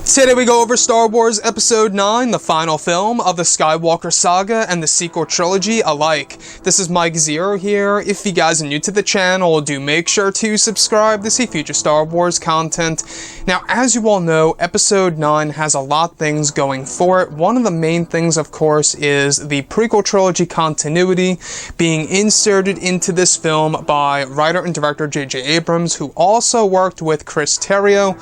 Today we go over Star Wars Episode 9, the final film of the Skywalker saga and the sequel trilogy alike. This is Mike Zero here. If you guys are new to the channel, do make sure to subscribe to see future Star Wars content. Now, as you all know, Episode 9 has a lot of things going for it. One of the main things, of course, is the prequel trilogy continuity being inserted into this film by writer and director J.J. Abrams, who also worked with Chris Terrio.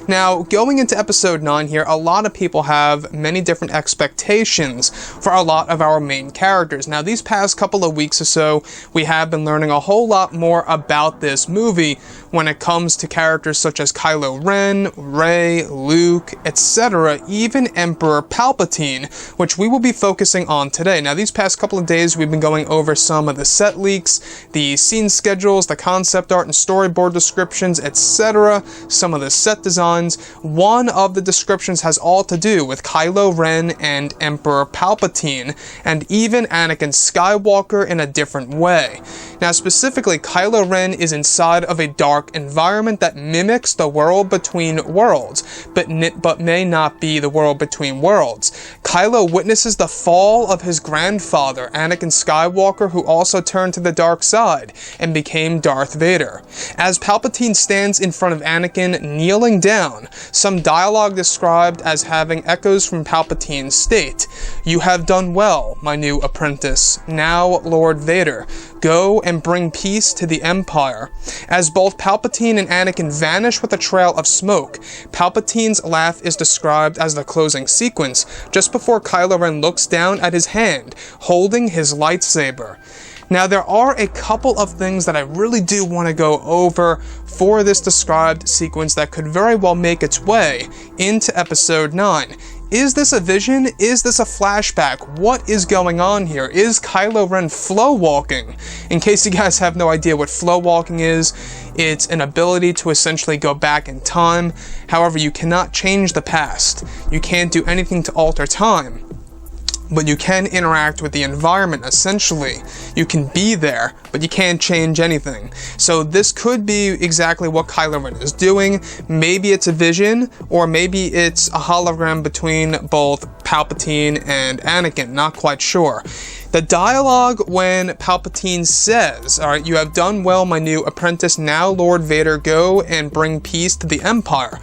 Now, going into Episode 9 here, a lot of people have many different expectations for a lot of our main characters. Now, these past couple of weeks or so, we have been learning a whole lot more about this movie when it comes to characters such as Kylo Ren, Rey, Luke, etc., even Emperor Palpatine, which we will be focusing on today. Now, these past couple of days, we've been going over some of the set leaks, the scene schedules, the concept art and storyboard descriptions, etc., some of the set designs. One of the descriptions has all to do with Kylo Ren and Emperor Palpatine, and even Anakin Skywalker in a different way. Now, specifically, Kylo Ren is inside of a dark environment that mimics the world between worlds, but may not be the world between worlds. Kylo witnesses the fall of his grandfather, Anakin Skywalker, who also turned to the dark side and became Darth Vader. As Palpatine stands in front of Anakin, kneeling down, some dialogue described as having echoes from Palpatine's state. "You have done well, my new apprentice. Now, Lord Vader, go and bring peace to the Empire." As both Palpatine and Anakin vanish with a trail of smoke, Palpatine's laugh is described as the closing sequence, just before Kylo Ren looks down at his hand, holding his lightsaber. Now, there are a couple of things that I really do want to go over for this described sequence that could very well make its way into Episode 9. Is this a vision? Is this a flashback? What is going on here? Is Kylo Ren flow walking? In case you guys have no idea what flow walking is, it's an ability to essentially go back in time. However, you cannot change the past. You can't do anything to alter time. But you can interact with the environment, essentially. You can be there, but you can't change anything. So this could be exactly what Kylo Ren is doing. Maybe it's a vision, or maybe it's a hologram between both Palpatine and Anakin, not quite sure. The dialogue when Palpatine says, "Alright, you have done well, my new apprentice, now Lord Vader, go and bring peace to the Empire."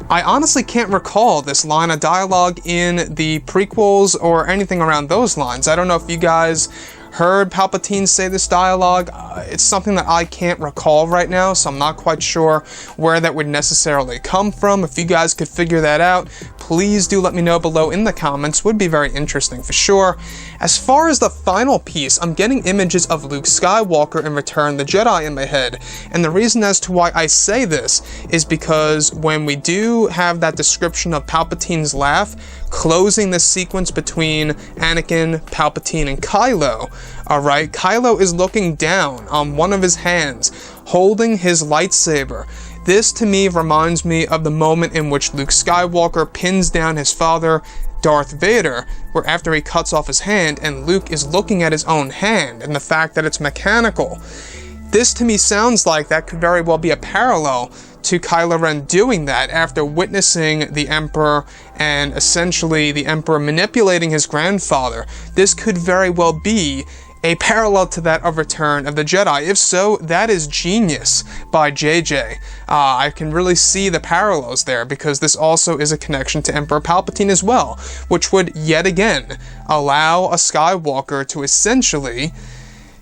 I honestly can't recall this line of dialogue in the prequels or anything around those lines. I don't know if you guys heard Palpatine say this dialogue. It's something that I can't recall right now, so I'm not quite sure where that would necessarily come from. If you guys could figure that out, please do let me know below in the comments. Would be very interesting for sure. As far as the final piece, I'm getting images of Luke Skywalker in Return the Jedi in my head. And the reason as to why I say this is because when we do have that description of Palpatine's laugh, closing this sequence between Anakin, Palpatine, and Kylo, alright, Kylo is looking down on one of his hands, holding his lightsaber. This, to me, reminds me of the moment in which Luke Skywalker pins down his father, Darth Vader, where after he cuts off his hand, and Luke is looking at his own hand, and the fact that it's mechanical. This, to me, sounds like that could very well be a parallel to Kylo Ren doing that after witnessing the Emperor and essentially the Emperor manipulating his grandfather. This could very well be a parallel to that of Return of the Jedi. If so, that is genius by JJ. I can really see the parallels there, because this also is a connection to Emperor Palpatine as well, which would yet again allow a Skywalker to essentially,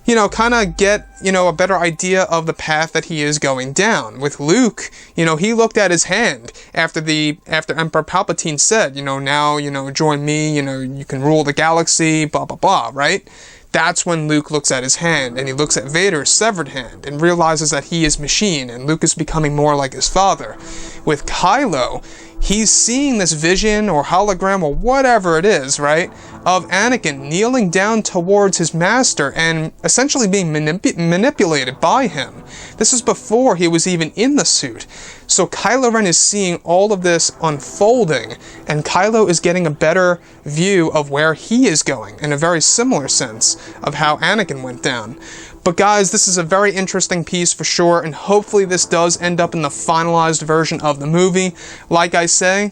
kind of get, a better idea of the path that he is going down. With Luke, he looked at his hand after Emperor Palpatine said, now, join me, you can rule the galaxy, blah, blah, blah, right? That's when Luke looks at his hand, and he looks at Vader's severed hand, and realizes that he is machine, and Luke is becoming more like his father. With Kylo, he's seeing this vision, or hologram, or whatever it is, right, of Anakin kneeling down towards his master, and essentially being manipulated by him. This is before he was even in the suit. So Kylo Ren is seeing all of this unfolding, and Kylo is getting a better view of where he is going, in a very similar sense of how Anakin went down. But guys, this is a very interesting piece for sure, and hopefully this does end up in the finalized version of the movie. Like I say,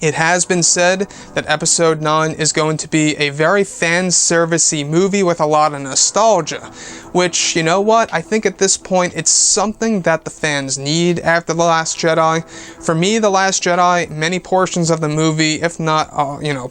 It has been said that Episode 9 is going to be a very fan-servicey movie with a lot of nostalgia, which, you know what, I think at this point it's something that the fans need after The Last Jedi. For me, The Last Jedi, many portions of the movie, if not,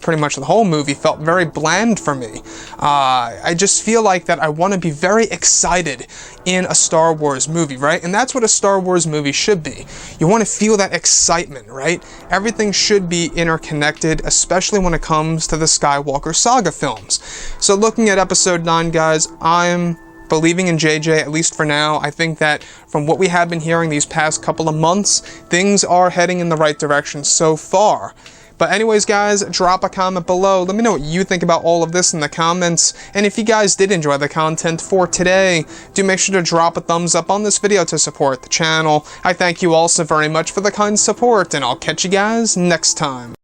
pretty much the whole movie, felt very bland for me. I just feel like that I want to be very excited in a Star Wars movie, right? And that's what a Star Wars movie should be. You want to feel that excitement, right? Everything should be interconnected, especially when it comes to the Skywalker saga films. So looking at Episode 9, guys, I'm believing in JJ, at least for now. I think that from what we have been hearing these past couple of months, things are heading in the right direction so far. But anyways, guys, drop a comment below. Let me know what you think about all of this in the comments. And if you guys did enjoy the content for today, do make sure to drop a thumbs up on this video to support the channel. I thank you all so very much for the kind support, and I'll catch you guys next time.